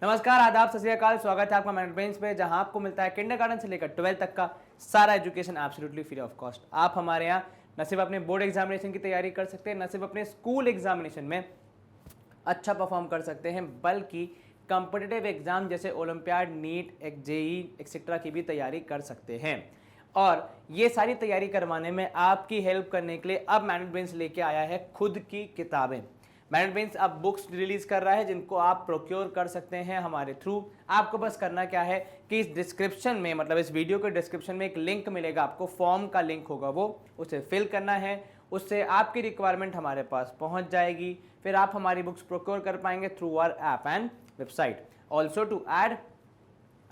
नमस्कार, आदाब, सत श्री अकाल। स्वागत है आपका मैनेज बेंच पे, जहां आपको मिलता है किंडरगार्टन से लेकर 12th तक का सारा education absolutely free of cost. आप हमारे यहाँ न सिर्फ अपने बोर्ड एग्जामिनेशन की तैयारी कर सकते हैं, न सिर्फ अपने स्कूल एग्जामिनेशन में अच्छा परफॉर्म कर सकते हैं, बल्कि कॉम्पिटिटिव एग्जाम जैसे ओलंपियाड, नीट, जेई एक्सेट्रा की भी तैयारी कर सकते हैं। और ये सारी तैयारी करवाने में आपकी हेल्प करने के लिए अब मैनेज बेंच लेके आया है खुद की किताबें। मैनेज बेंच अब बुक्स रिलीज कर रहा है जिनको आप प्रोक्योर कर सकते हैं हमारे थ्रू। आपको बस करना क्या है कि इस डिस्क्रिप्शन में, मतलब इस वीडियो के डिस्क्रिप्शन में एक लिंक मिलेगा आपको, फॉर्म का लिंक होगा, वो उसे फिल करना है। उससे आपकी रिक्वायरमेंट हमारे पास पहुंच जाएगी, फिर आप हमारी बुक्स प्रोक्योर कर पाएंगे through our app and website. Also to add,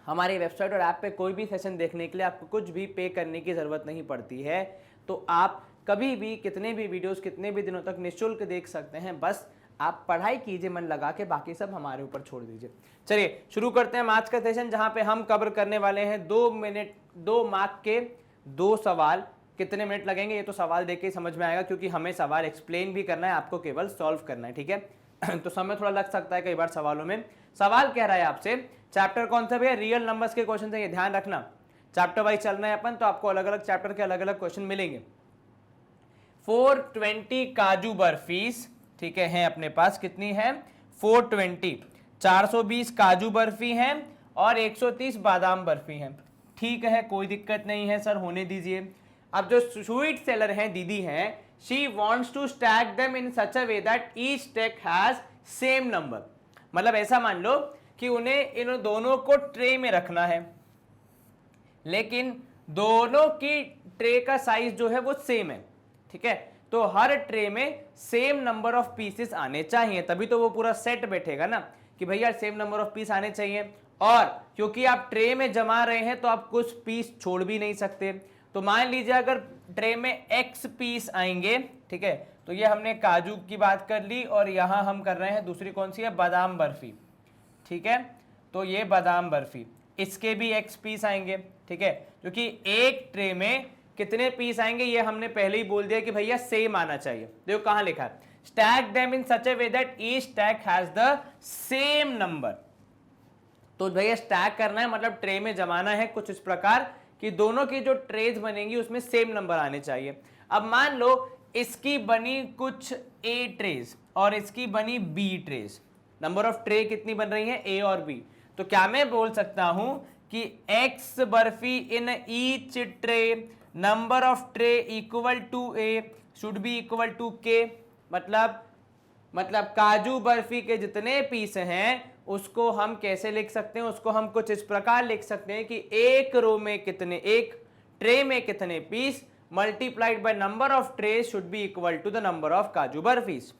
हमारी वेबसाइट और ऐप पे कोई भी सेशन देखने के लिए आपको कुछ भी पे करने की ज़रूरत नहीं पड़ती है। तो आप कभी भी कितने भी वीडियोस कितने भी दिनों तक निःशुल्क देख सकते हैं। बस आप पढ़ाई कीजिए मन लगा के, बाकी सब हमारे ऊपर छोड़ दीजिए। चलिए शुरू करते हैं आज का सेशन, जहां पे हम कवर करने वाले हैं 2 मार्क के 2 सवाल। कितने मिनट लगेंगे ये तो सवाल देख के ही समझ में आएगा, क्योंकि हमें सवाल एक्सप्लेन भी करना है, आपको केवल सॉल्व करना है, ठीक है। तो समय थोड़ा लग सकता है कई बार सवालों में। सवाल कह रहा है आपसे, चैप्टर कौन सा भैया? रियल नंबर्स के क्वेश्चन है, ये ध्यान रखना। चैप्टर वाइज चलना है अपन, तो आपको अलग अलग चैप्टर के अलग अलग क्वेश्चन मिलेंगे। 420 काजू बर्फीस, ठीक है अपने पास कितनी है? 420। 420 काजू बर्फी हैं और 130 बादाम बर्फी हैं। ठीक है, कोई दिक्कत नहीं है सर, होने दीजिए। अब जो स्वीट सेलर हैं, दीदी हैं, she wants to stack them in such a way that each stack has same number. मतलब ऐसा मान लो कि उन्हें इन दोनों को ट्रे में रखना है, लेकिन दोनों की ट्रे का साइज जो है वो सेम है, ठीक है। तो हर ट्रे में सेम नंबर ऑफ पीसेस आने चाहिए, तभी तो वो पूरा सेट बैठेगा ना, कि भैया सेम नंबर ऑफ पीस आने चाहिए। और क्योंकि आप ट्रे में जमा रहे हैं तो आप कुछ पीस छोड़ भी नहीं सकते। तो मान लीजिए अगर ट्रे में x पीस आएंगे, ठीक है, तो ये हमने काजू की बात कर ली, और यहां हम कर रहे हैं दूसरी कौन सी है? बादाम बर्फी, ठीक है। तो ये बादाम बर्फी, इसके भी x पीस आएंगे, ठीक है। क्योंकि एक ट्रे में कितने पीस आएंगे ये हमने पहले ही बोल दिया कि भैया सेम आना चाहिए। देखो कहां लिखा है, stack them in such a way that each stack has the same number. तो भैया स्टैक करना है मतलब ट्रे में जमाना है कुछ इस प्रकार कि दोनों की जो ट्रेज बनेंगी उसमें सेम नंबर आने चाहिए। अब मान लो इसकी बनी कुछ A ट्रेज और इसकी बनी B trays. Number of tray कितनी बन रही है? A और B। तो क्या मैं बोल सकता हूं कि X barfi in each tray, number of tray equal to A should be equal to K। मतलब काजू बर्फी के जितने पीस हैं उसको हम कैसे लिख सकते हैं? उसको हम कुछ इस प्रकार लिख सकते हैं कि एक रो में कितने, एक ट्रे में कितने piece multiplied by number of tray should be equal to the number of kaju barfis.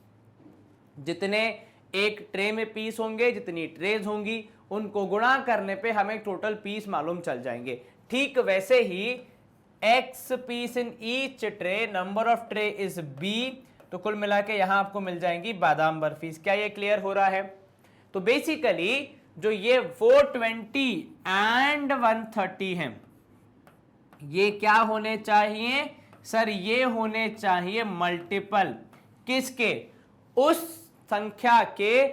जितने एक ट्रे में पीस होंगे, जितनी ट्रेज होंगी, उनको गुणा करने पे हमें टोटल पीस मालूम चल जाएंगे। ठीक वैसे ही x piece in each tray, number of tray is b, तो कुल मिला के यहां आपको मिल जाएंगी बादाम बर्फीज। क्या ये क्लियर हो रहा है? तो बेसिकली जो ये 420 एंड 130 हैं, ये क्या होने चाहिए सर? ये होने चाहिए मल्टीपल किसके? उस संख्या के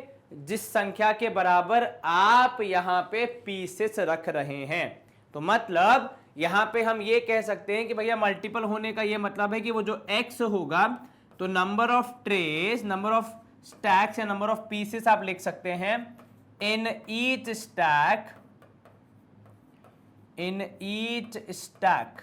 जिस संख्या के बराबर आप यहां पे पीसेस रख रहे हैं। तो मतलब यहां पे हम ये कह सकते हैं कि भैया मल्टीपल होने का ये मतलब है कि वो जो x होगा, तो number of trays, number of stacks या नंबर ऑफ पीसेस आप लिख सकते हैं in each stack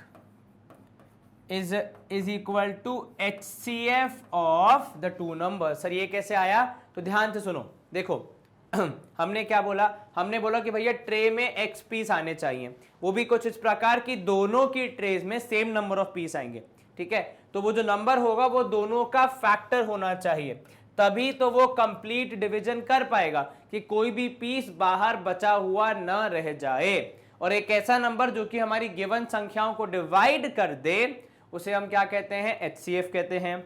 is equal to HCF of the two number. Sir ये कैसे आया? तो ध्यान से सुनो, देखो हमने क्या बोला? हमने बोला कि भैया ट्रे में x पीस आने चाहिए, वो भी कुछ इस प्रकार की दोनों की ट्रेज में सेम नंबर ऑफ पीस आएंगे, ठीक है। तो वो जो नंबर होगा वो दोनों का फैक्टर होना चाहिए, तभी तो वो कंप्लीट डिवीजन कर पाएगा कि कोई भी पीस बाहर बचा हुआ न रह जाए। और एक ऐसा नंबर जो कि हमारी गिवन संख्याओं को डिवाइड कर दे, उसे हम क्या कहते हैं? HCF कहते हैं।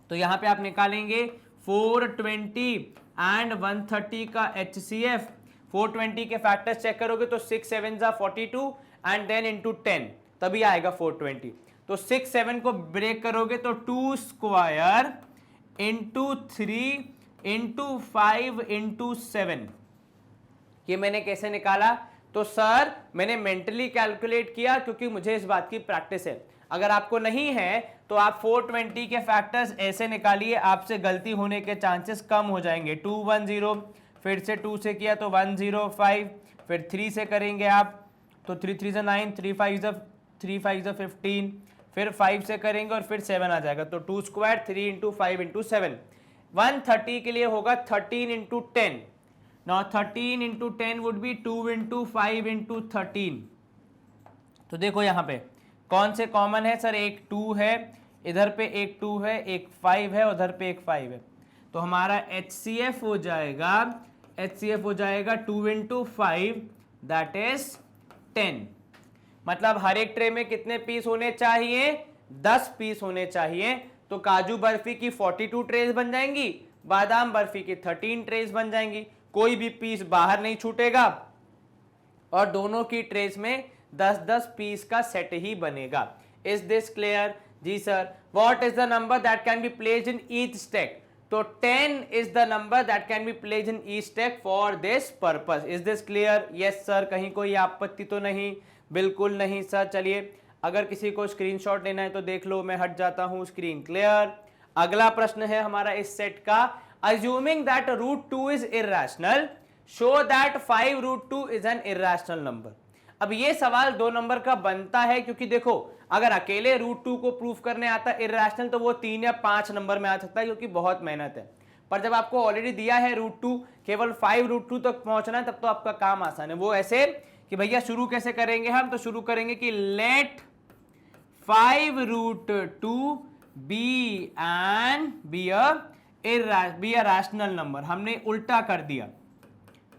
तो यहां पे आप निकालेंगे 420 एंड 130 का HCF। 420 के फैक्टर्स चेक करोगे तो 6 7 42 एंड देन इंटू 10, तभी आएगा 420। तो 6 7 को ब्रेक करोगे तो 2 स्क्वायर इंटू 3 इंटू 5 इंटू 7, कि मैंने कैसे निकाला, तो सर मैंने मेंटली कैलकुलेट किया क्योंकि मुझे इस बात की प्रैक्टिस है। अगर आपको नहीं है तो आप 420 के फैक्टर्स ऐसे निकालिए, आपसे गलती होने के चांसेस कम हो जाएंगे। 210, फिर से 2 से किया तो 105, फिर 3 से करेंगे आप तो 3 3 9, 3 5 15, फिर 5 से करेंगे और फिर 7 आ जाएगा, तो 2 स्क्वायर 3 इंटू 5 इंटू 7, 130 के लिए होगा 13 into 10। Now 13 into 10 would be 2 into 5 into 13। तो देखो यहाँ पे कौन से कॉमन है सर, एक 2 है, इधर पे एक 2 है, एक 5 है, उधर पे एक 5 है, तो हमारा HCF हो जाएगा 2 इंटू 5 दैट इज 10। मतलब हर एक ट्रे में कितने पीस होने चाहिए, 10 पीस होने चाहिए। तो काजू बर्फी की 42 ट्रेज बन जाएंगी, बादाम बर्फी की 13 ट्रेज बन जाएंगी, कोई भी पीस बाहर नहीं छूटेगा और दोनों की ट्रेज में 10-10 पीस का सेट ही बनेगा। Is this clear? जी sir. What is the number that can be placed in each stack? तो 10 is the number that can be placed in each stack for this purpose. Is this clear? Yes sir. कहीं कोई आपत्ति तो नहीं? बिल्कुल नहीं sir. चलिए, अगर किसी को स्क्रीनशॉट लेना है तो देख लो, मैं हट जाता हूं। Screen clear. अगला प्रश्न है हमारा इस सेट का, assuming that √2 is irrational, show that 5√2 is an irrational number. अब ये सवाल 2 नंबर का बनता है, क्योंकि देखो अगर अकेले √2 को प्रूफ करने आता इर्रेशनल तो वो 3 या 5 नंबर में आ सकता है, क्योंकि बहुत मेहनत है। पर जब आपको ऑलरेडी दिया है √2, केवल 5√2 तक पहुंचना है, तब तो आपका काम आसान है। वो ऐसे कि भैया शुरू कैसे करेंगे हम, तो शुरू करेंगे कि let 5√2 be a rational number. हमने उल्टा कर दिया,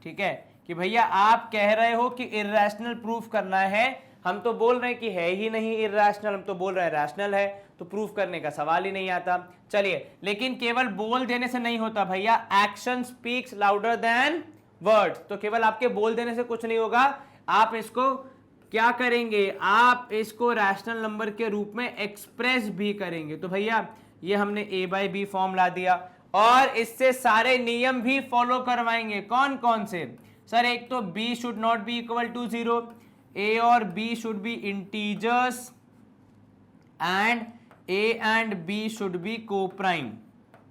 ठीक है, कि भैया आप कह रहे हो कि इर्रेशनल प्रूफ करना है, हम तो बोल रहे हैं कि है ही नहीं इर्रेशनल, हम तो बोल रहे हैं रैशनल है, तो प्रूफ करने का सवाल ही नहीं आता। चलिए, लेकिन केवल बोल देने से नहीं होता भैया, action speaks louder than words. तो केवल आपके बोल देने से कुछ नहीं होगा, आप इसको क्या करेंगे, आप इसको रैशनल नंबर के रूप में एक्सप्रेस भी करेंगे। तो भैया ये हमने A/B फॉर्म ला दिया और इससे सारे नियम भी फॉलो करवाएंगे। कौन कौन से सर? एक तो B should not be equal to 0, A और B should be integers and A and B should be coprime.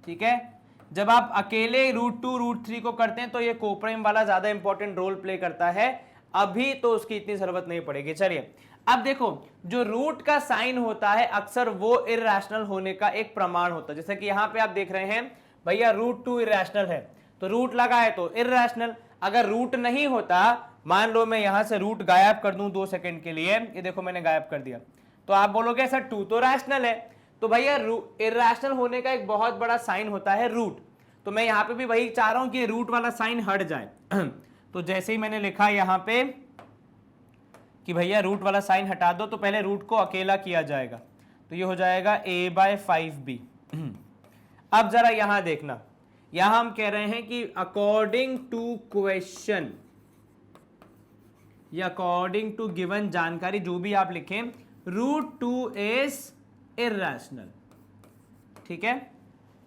ठीक है, जब आप अकेले √2 √3 को करते हैं तो ये कोप्राइम वाला ज्यादा इंपॉर्टेंट रोल प्ले करता है, अभी तो उसकी इतनी जरूरत नहीं पड़ेगी। चलिए, अब देखो जो रूट का साइन होता है अक्सर वो इर्रेशनल होने का एक प्रमाण होता है। जैसे कि यहां पे आप देख रहे हैं भैया √2 इर्रेशनल है, तो रूट लगा है तो इर्रेशनल। अगर रूट नहीं होता, मान लो मैं यहां से रूट गायब कर दूं 2 सेकंड के लिए, ये देखो मैंने गायब कर दिया, तो आप बोलोगे सर 2 तो रैशनल है। तो भैया इर्रेशनल होने का एक बहुत बड़ा साइन होता है रूट। तो मैं यहां पे भी वही चाह रहा हूं कि रूट वाला साइन हट जाए। तो जैसे ही मैंने लिखा यहां पे कि भैया रूट वाला साइन हटा दो, तो पहले रूट को अकेला किया जाएगा, तो ये हो जाएगा A/5B। अब जरा यहां देखना, यहां हम कह रहे हैं कि अकॉर्डिंग टू क्वेश्चन या अकॉर्डिंग टू गिवन जानकारी, जो भी आप लिखें, √2 इज इर्रेशनल। ठीक है,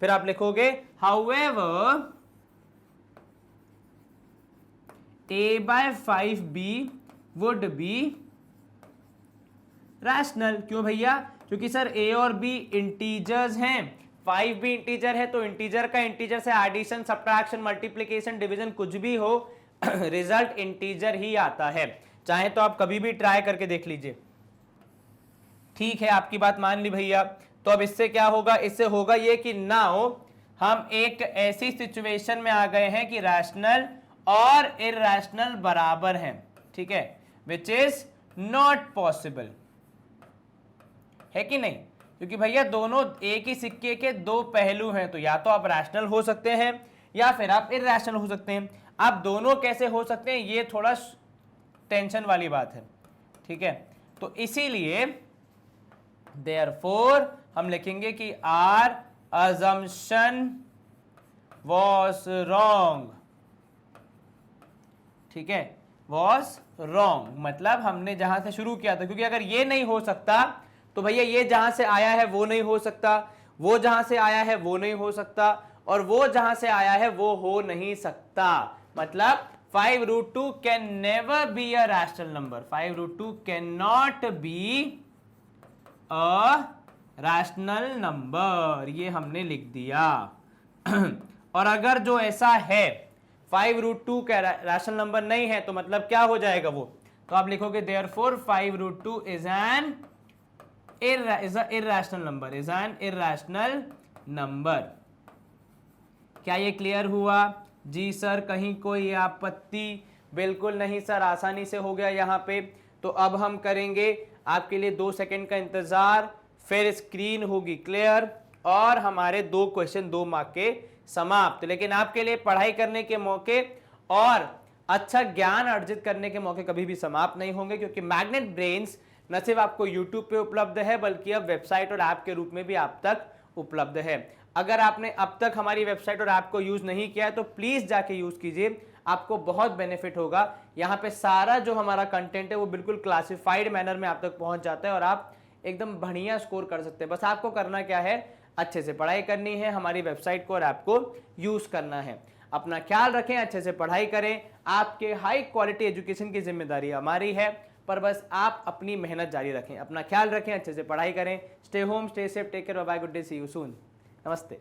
फिर आप लिखोगे however A/5B would be rational. क्यों भैया? क्योंकि सर A और B इंटीजर्स हैं, 5 भी इंटीजर है, तो इंटीजर का इंटीजर से एडिशन, सब्ट्रैक्शन, मल्टीप्लिकेशन, डिवीजन कुछ भी हो रिजल्ट इंटीजर ही आता है। चाहे तो आप कभी भी ट्राई करके देख लीजिए। ठीक है, आपकी बात मान ली भैया। तो अब इससे क्या होगा? इससे होगा ये कि नाउ हम एक ऐसी सिचुएशन में आ गए हैं कि रैशनल और इर्रेशनल बराबर हैं। ठीक है, विच इज नॉट पॉसिबल, है कि नहीं? क्योंकि भैया दोनों एक ही सिक्के के दो पहलू हैं, तो या तो आप रैशनल हो सकते हैं या फिर आप इर्रेशनल हो सकते हैं। आप दोनों कैसे हो सकते हैं, ये थोड़ा टेंशन वाली बात है। ठीक है, तो इसीलिए देयरफॉर हम लिखेंगे कि आर assumption was wrong। ठीक है, was wrong मतलब हमने जहां से शुरू किया था, क्योंकि अगर ये नहीं हो सकता तो भैया ये जहां से आया है वो नहीं हो सकता, वो जहां से आया है वो नहीं हो सकता, और वो जहां से आया है वो हो नहीं सकता। मतलब 5√2 can never be a rational number, 5√2 can not be a rational number, ये हमने लिख दिया। और अगर जो ऐसा है 5√2 का रैशनल नंबर नहीं है तो मतलब क्या हो जाएगा वो, तो आप लिखोगे therefore 5√2 is an irrational number, is an irrational number। क्या ये क्लियर हुआ? जी सर, कहीं कोई आपत्ति? बिल्कुल नहीं सर, आसानी से हो गया यहाँ पे। तो अब हम करेंगे आपके लिए 2 सेकंड का इंतजार, फिर स्क्रीन होगी क्लियर और हमारे 2 क्वेश्चन 2 मार्क के समाप्त। लेकिन आपके लिए पढ़ाई करने के मौके और अच्छा ज्ञान अर्जित करने के मौके कभी भी समाप्त नहीं होंगे, क्योंकि मैग्नेट ब्रेन्स न सिर्फ आपको YouTube पे उपलब्ध है बल्कि अब वेबसाइट और ऐप के रूप में भी आप तक उपलब्ध है। अगर आपने अब तक हमारी वेबसाइट और ऐप को यूज नहीं किया है तो प्लीज जाके यूज कीजिए, आपको बहुत बेनिफिट होगा। यहाँ पे सारा जो हमारा कंटेंट है वो बिल्कुल क्लासिफाइड मैनर में आप तक पहुंच जाता है और आप एकदम बढ़िया स्कोर कर सकते हैं। बस आपको करना क्या है, अच्छे से पढ़ाई करनी है, हमारी वेबसाइट को और ऐप को यूज करना है। अपना ख्याल रखें, अच्छे से पढ़ाई करें, आपके हाई क्वालिटी एजुकेशन की जिम्मेदारी हमारी है, पर बस आप अपनी मेहनत जारी रखें। अपना ख्याल रखें, अच्छे से पढ़ाई करें। Stay home, stay safe, take care, bye, good day, see you soon. नमस्ते।